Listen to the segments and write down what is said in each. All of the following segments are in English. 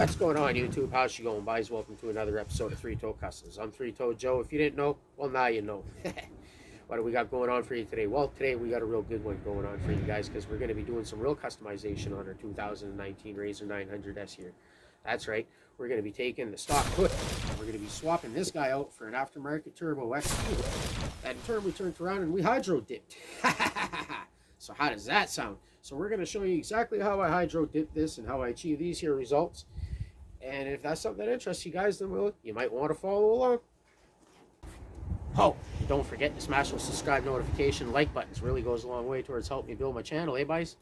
What's going on, YouTube? How's you going, guys? Welcome to another episode of Three Toe Customs. I'm Three Toe Joe. If you didn't know, well, now you know. What do we got going on for you today? Well, today we got a real good one going on for you guys because we're going to be doing some real customization on our 2019 RZR 900S here. That's right. We're going to be taking the stock hood. We're going to be swapping this guy out for an aftermarket Turbo XP. That in turn we turned around and we hydro dipped. So how does that sound? So we're going to show you exactly how I hydro dip this and how I achieve these here results. And if that's something that interests you guys, then you might want to follow along. Oh, don't forget to smash those subscribe, notification, like buttons. Really goes a long way towards helping me build my channel, eh, guys?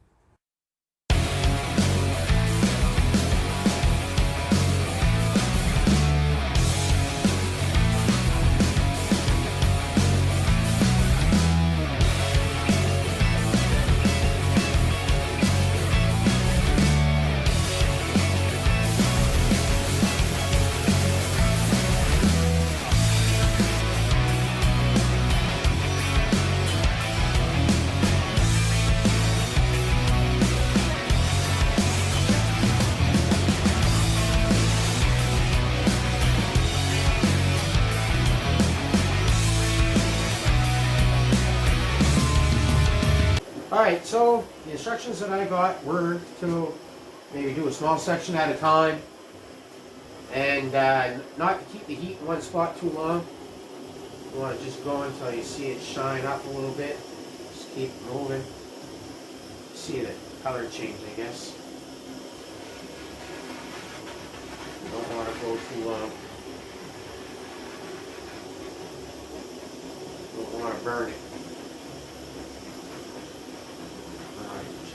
Alright, so the instructions that I got were to maybe do a small section at a time and not to keep the heat in one spot too long. You want to just go until you see it shine up a little bit. Just keep moving. See the color change, I guess. You don't want to go too long. You don't want to burn it.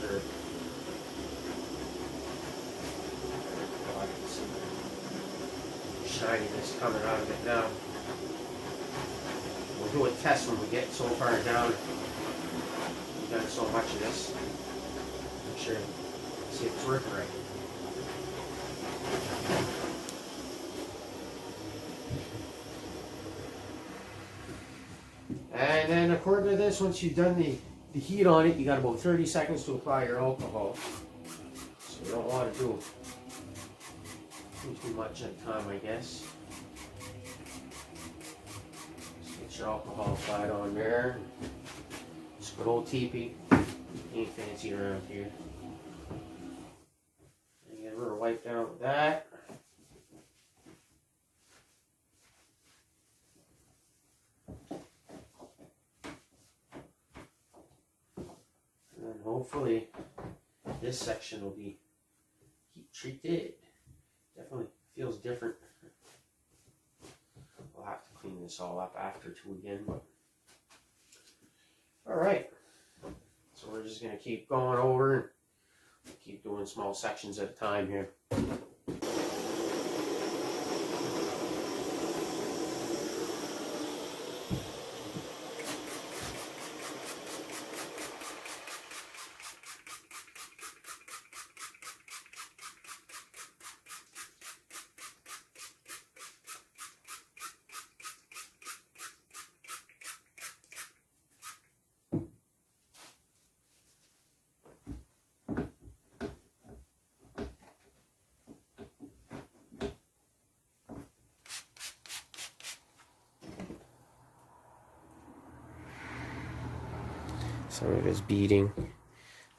Sure. Oh, I can see the shininess coming out of it now. We'll do a test when we get so far down. We've done so much of this. Make sure to see if it's working right. And then according to this, once you've done the heat on it, you got about 30 seconds to apply your alcohol. So you don't want to do too much at a time, I guess. Just get your alcohol applied on there. Just good old teepee. Ain't fancy around here. And get a little wipe down with that. Hopefully this section will be heat treated. Definitely feels different. We'll have to clean this all up after too again, but alright. So we're just gonna keep going over and keep doing small sections at a time here. Some of it is beading.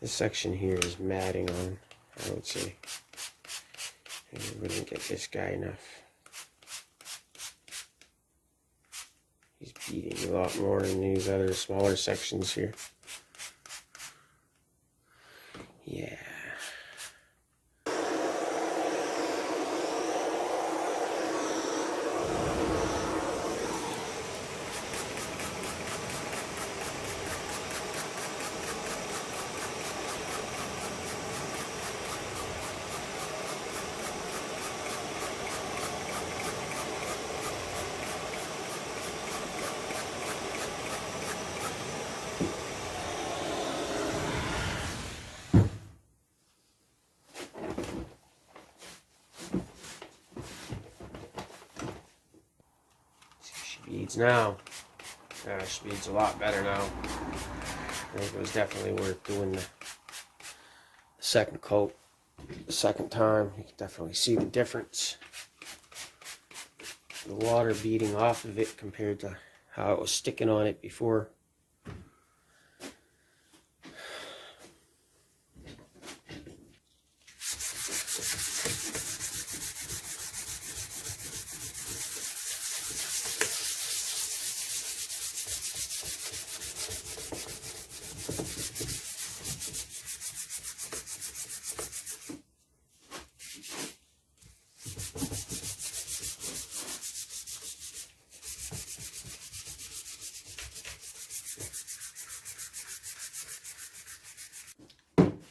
This section here is matting on, I would say. And we wouldn't get this guy enough. He's beading a lot more than these other smaller sections here. Yeah. Beads now. She beads a lot better now. I think it was definitely worth doing the second coat. the second time, you can definitely see the difference. The water beating off of it compared to how it was sticking on it before.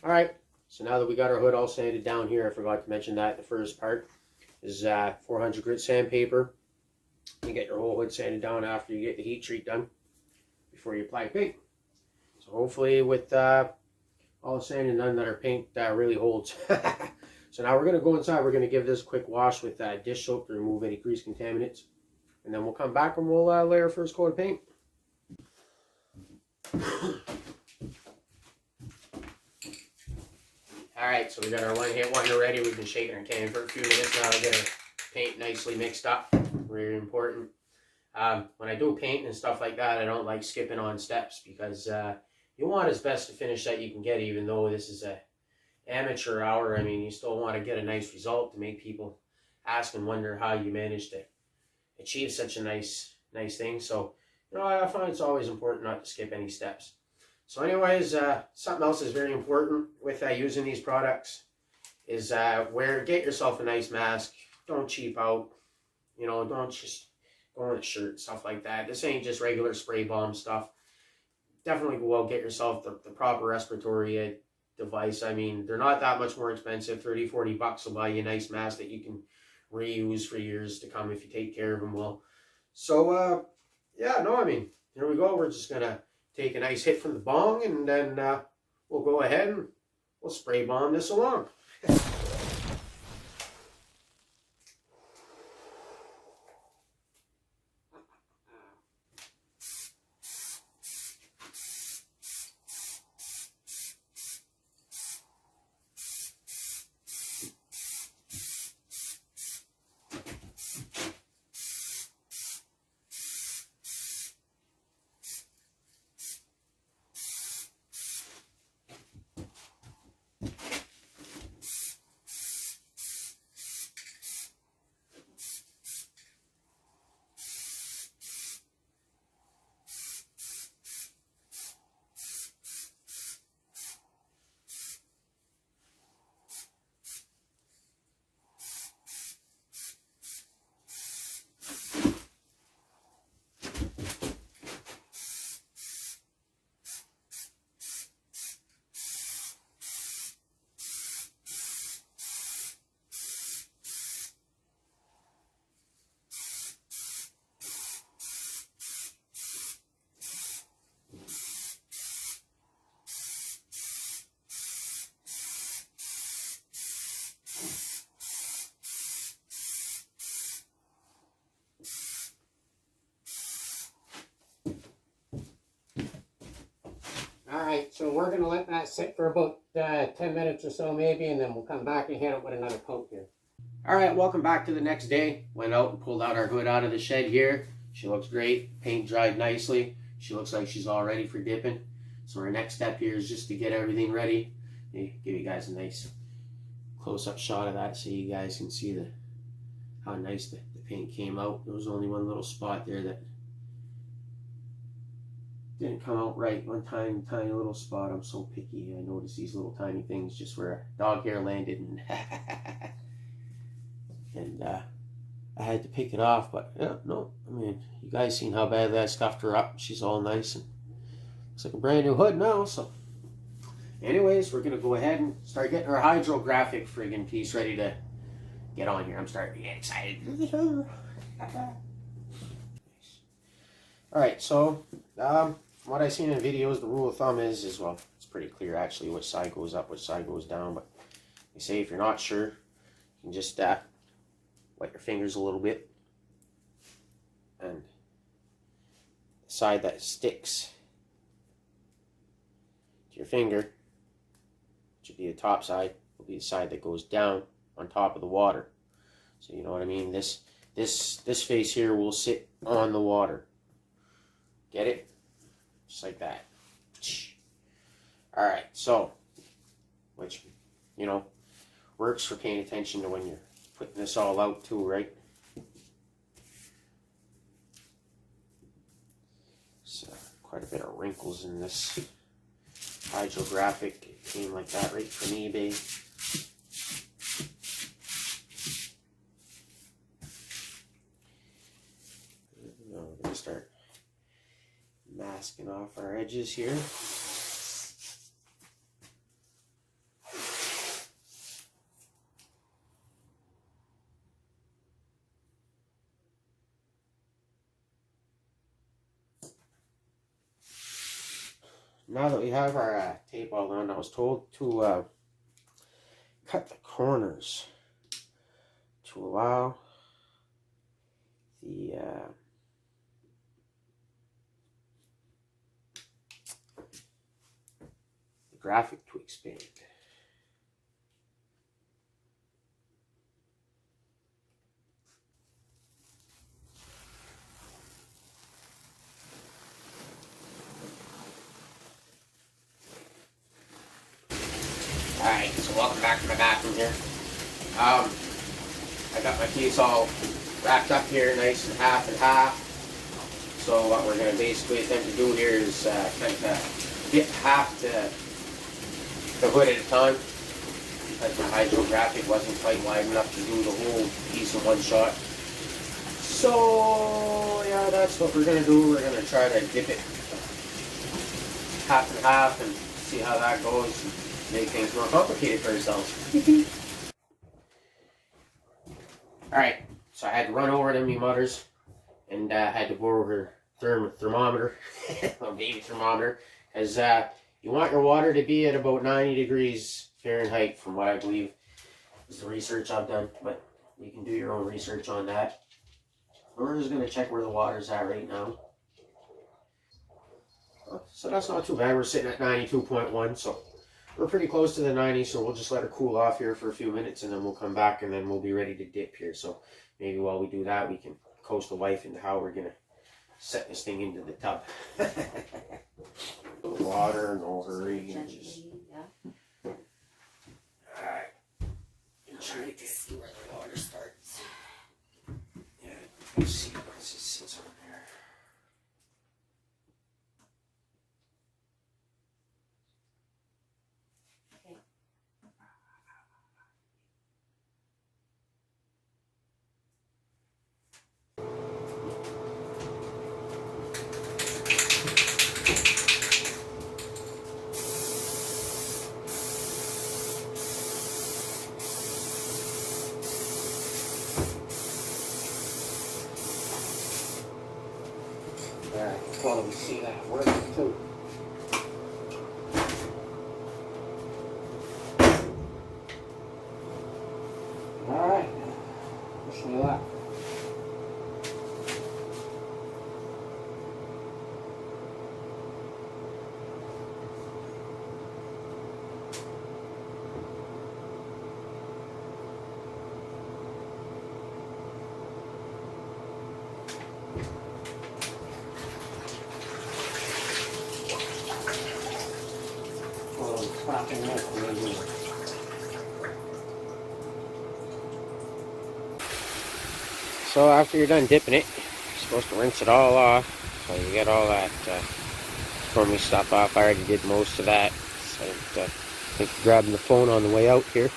Alright, so now that we got our hood all sanded down here, I forgot to mention that the first part is 400 grit sandpaper. You get your whole hood sanded down after you get the heat treat done before you apply paint. So hopefully with all the sanding done that our paint really holds. So now we're going to go inside, we're going to give this a quick wash with dish soap to remove any grease contaminants. And then we'll come back and we'll lay our first coat of paint. Alright, so we got our one hit wonder ready. We've been shaking our can for a few minutes now to get our paint nicely mixed up. Very important. When I do paint and stuff like that, I don't like skipping on steps because you want as best to finish that you can get, even though this is a amateur hour. I mean, you still want to get a nice result to make people ask and wonder how you managed to achieve such a nice thing. So, you know, I find it's always important not to skip any steps. So anyways, something else is very important with using these products is get yourself a nice mask. Don't cheap out. You know, don't just go in a shirt, stuff like that. This ain't just regular spray bomb stuff. Definitely go out, get yourself the proper respiratory device. I mean, they're not that much more expensive. 30, 40 bucks will buy you a nice mask that you can reuse for years to come if you take care of them well. So, yeah, no, I mean, here we go. We're just going to take a nice hit from the bong, and then we'll go ahead and we'll spray bomb this along. Alright, so we're going to let that sit for about 10 minutes or so maybe, and then we'll come back and hit it with another coat here. Alright, welcome back to the next day. Went out and pulled out our hood out of the shed here. She looks great. Paint dried nicely. She looks like she's all ready for dipping. So our next step here is just to get everything ready. Give you guys a nice close-up shot of that so you guys can see how nice the paint came out. There was only one little spot there that didn't come out right. One tiny little spot. I'm so picky. I notice these little tiny things just where dog hair landed, and I had to pick it off. But yeah, no, I mean, you guys seen how badly I scuffed her up. She's all nice and looks like a brand new hood now. So anyways, we're gonna go ahead and start getting our hydrographic friggin' piece ready to get on here. I'm starting to get excited. Alright, so what I've seen in videos, the rule of thumb is, well, it's pretty clear actually which side goes up, which side goes down, but they say if you're not sure, you can just wet your fingers a little bit, and the side that sticks to your finger should be the top side, will be the side that goes down on top of the water. So you know what I mean? This face here will sit on the water. Get it? Just like that. Alright, so, which, you know, works for paying attention to when you're putting this all out too, right? So, quite a bit of wrinkles in this hydrographic. It came like that right from eBay. Now we're going to start masking off our edges here. Now that we have our tape all on, I was told to cut the corners to allow the graphic to expand. Alright, so welcome back to my bathroom here. I got my case all wrapped up here, nice and half. So what we're going to basically attempt to do here is kind of get half the hood at a time, because my hydrographic wasn't quite wide enough to do the whole piece in one shot. So yeah, that's what we're going to do. We're going to try to dip it half and half and see how that goes. And make things more complicated for ourselves. Alright, so I had to run over to me mother's and had to borrow her thermometer, a baby thermometer, because you want your water to be at about 90 degrees Fahrenheit, from what I believe is the research I've done, but you can do your own research on that. We're just going to check where the water's at right now. So that's not too bad. We're sitting at 92.1, so we're pretty close to the 90, so we'll just let her cool off here for a few minutes, and then we'll come back, and then we'll be ready to dip here. So maybe while we do that, we can coach the wife into how we're going to set this thing into the tub. Water, no hurry. Alright. Try to see where the water starts. Yeah, let's see what it sits on there. Alright, probably see that working too. Alright, wish me luck. So after you're done dipping it, you're supposed to rinse it all off. So you get all that crummy stuff off. I already did most of that. So I think grabbing the phone on the way out here.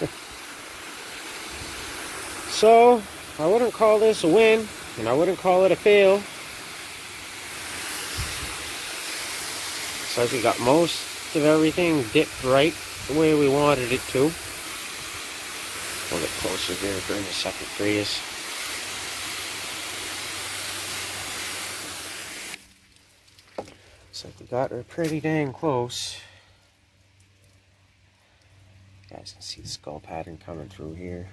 So I wouldn't call this a win, and I wouldn't call it a fail. Looks like we got most of everything dipped right the way we wanted it to. We'll get closer here during the second freeze. Looks like we got her pretty dang close. You guys can see the skull pattern coming through here.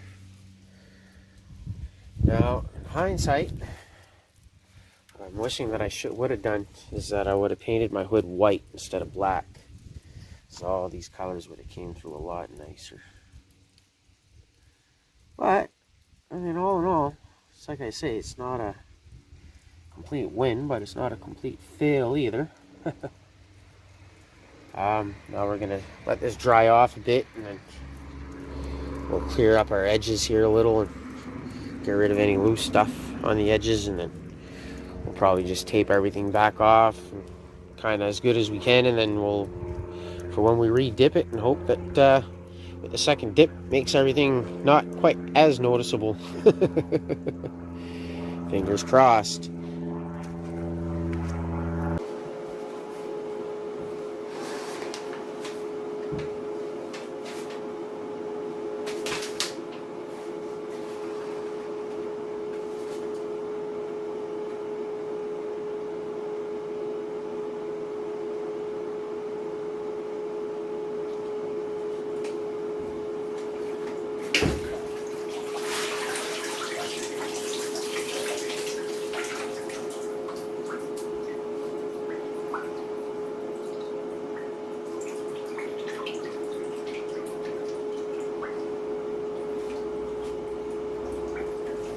Now, in hindsight, what I'm wishing that I would have done is that I would have painted my hood white instead of black. So all these colors would have came through a lot nicer. like I say, it's not a complete win, but it's not a complete fail either. Now we're gonna let this dry off a bit, and then we'll clear up our edges here a little and get rid of any loose stuff on the edges, and then we'll probably just tape everything back off kind of as good as we can, and then we'll, for when we re-dip it, and hope that with the second dip makes everything not quite as noticeable. Fingers crossed.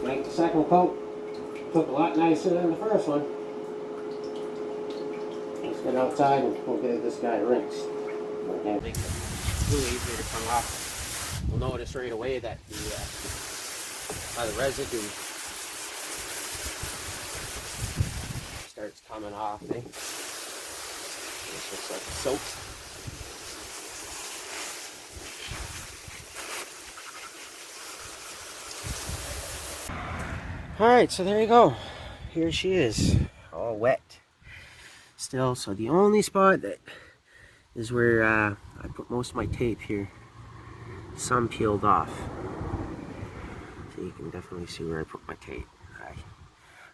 Like the second coat took a lot nicer than the first one. Let's get outside and we'll get this guy rinsed. And make the glue easier to come off. You'll notice right away that the residue starts coming off. Eh? It's just like soap. Alright, so there you go. Here she is, all wet still. So the only spot that is where I put most of my tape here, some peeled off. So you can definitely see where I put my tape.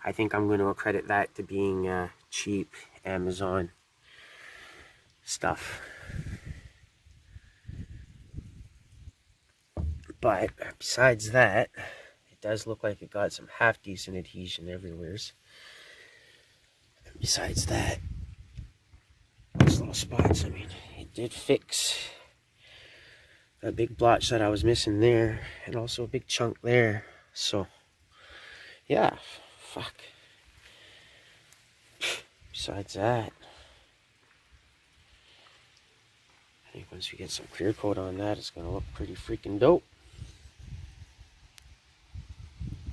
I think I'm going to accredit that to being cheap Amazon stuff. But besides that, it does look like it got some half decent adhesion everywhere. Besides that, those little spots, I mean, it did fix that big blotch that I was missing there, and also a big chunk there. So yeah, fuck. Besides that, I think once we get some clear coat on that, it's gonna look pretty freaking dope.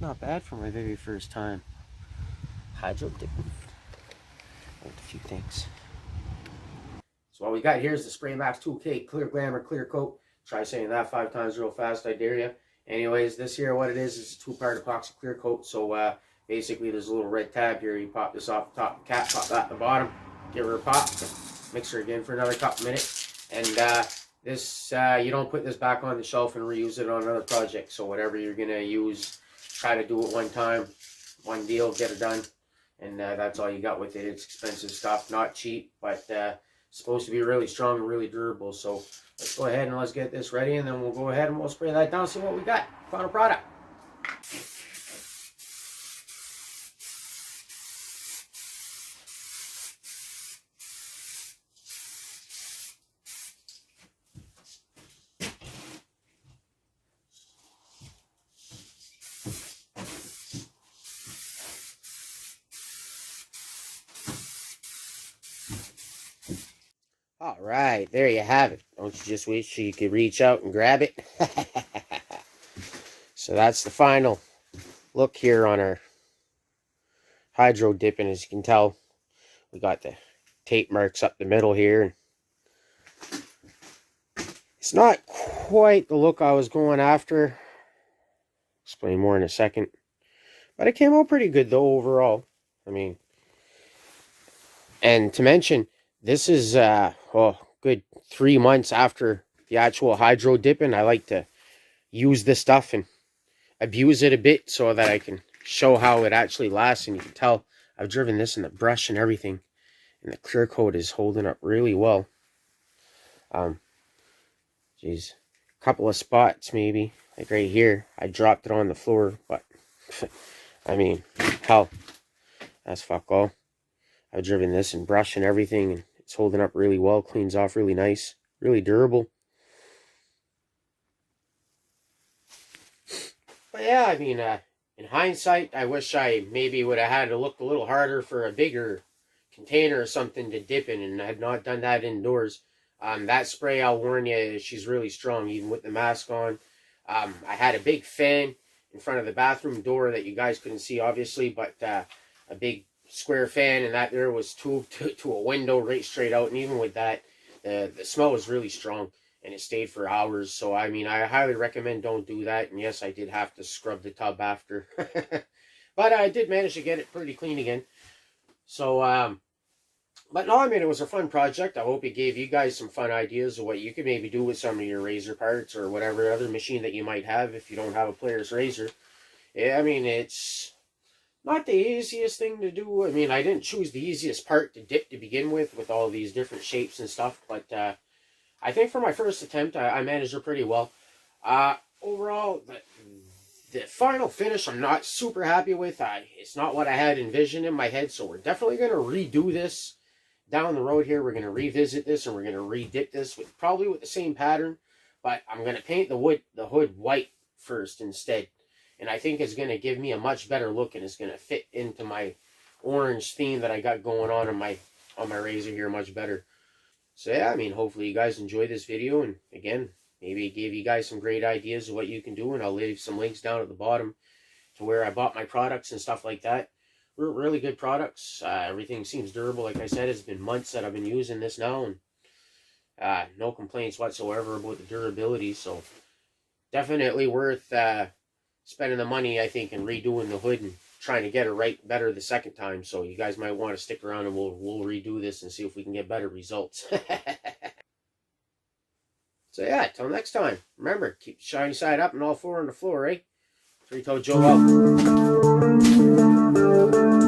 Not bad for my very first time hydro dipping. Learned a few things. So what we got here is the Spray Max 2K Clear Glamour Clear Coat. Try saying that 5 times real fast, I dare you. Anyways, this here, what it is a 2-part epoxy clear coat. So basically there's a little red tab here. You pop this off the top of the cap, pop that at the bottom, give her a pop, mix her again for another couple minutes. And this, you don't put this back on the shelf and reuse it on another project. So whatever you're gonna use, try to do it one time, one deal, get it done. And that's all you got with it. It's expensive stuff, not cheap, but supposed to be really strong and really durable. So let's go ahead and let's get this ready, and then we'll go ahead and we'll spray that down, see what we got. Final product. All right, there you have it. Don't you just wish you could reach out and grab it? So that's the final look here on our hydro dipping. As you can tell, we got the tape marks up the middle here. It's not quite the look I was going after. Explain more in a second. But it came out pretty good though overall. I mean, and to mention, this is good 3 months after the actual hydro dipping. I like to use this stuff and abuse it a bit so that I can show how it actually lasts. And you can tell I've driven this in the brush and everything, and the clear coat is holding up really well. Geez, a couple of spots maybe, like right here, I dropped it on the floor, but I mean, hell, that's fuck all. I've driven this in brush and everything, and it's holding up really well, cleans off really nice, really durable. But yeah, I mean, In hindsight, I wish I maybe would have had to look a little harder for a bigger container or something to dip in, and I had not done that indoors. That spray, I'll warn you, she's really strong, even with the mask on. I had a big fan in front of the bathroom door that you guys couldn't see, obviously, but a big square fan, and that there was tubed to a window right straight out, and even with that, the smell was really strong, and it stayed for hours. So, I mean, I highly recommend don't do that, and yes, I did have to scrub the tub after. But I did manage to get it pretty clean again. So, but no, I mean, it was a fun project. I hope it gave you guys some fun ideas of what you could maybe do with some of your razor parts or whatever other machine that you might have if you don't have a Polaris razor. Yeah, I mean, it's not the easiest thing to do. I mean, I didn't choose the easiest part to dip to begin with all these different shapes and stuff. But I think for my first attempt, I managed it pretty well. Overall, the final finish I'm not super happy with. It's not what I had envisioned in my head, so we're definitely going to redo this down the road here. We're going to revisit this, and we're going to re-dip this probably with the same pattern, but I'm going to paint the hood white first instead, and I think it's going to give me a much better look, and it's going to fit into my orange theme that I got going on my razor here much better. So yeah, I mean, hopefully you guys enjoyed this video, and again, maybe it gave you guys some great ideas of what you can do, and I'll leave some links down at the bottom to where I bought my products and stuff like that. Really good products. Everything seems durable. Like I said, it's been months that I've been using this now, and no complaints whatsoever about the durability. So definitely worth spending the money, I think, and redoing the hood and trying to get it right better the second time. So you guys might want to stick around, and we'll redo this and see if we can get better results. So yeah, till next time. Remember, keep the shiny side up and all four on the floor, eh? Three-Toe Joe out.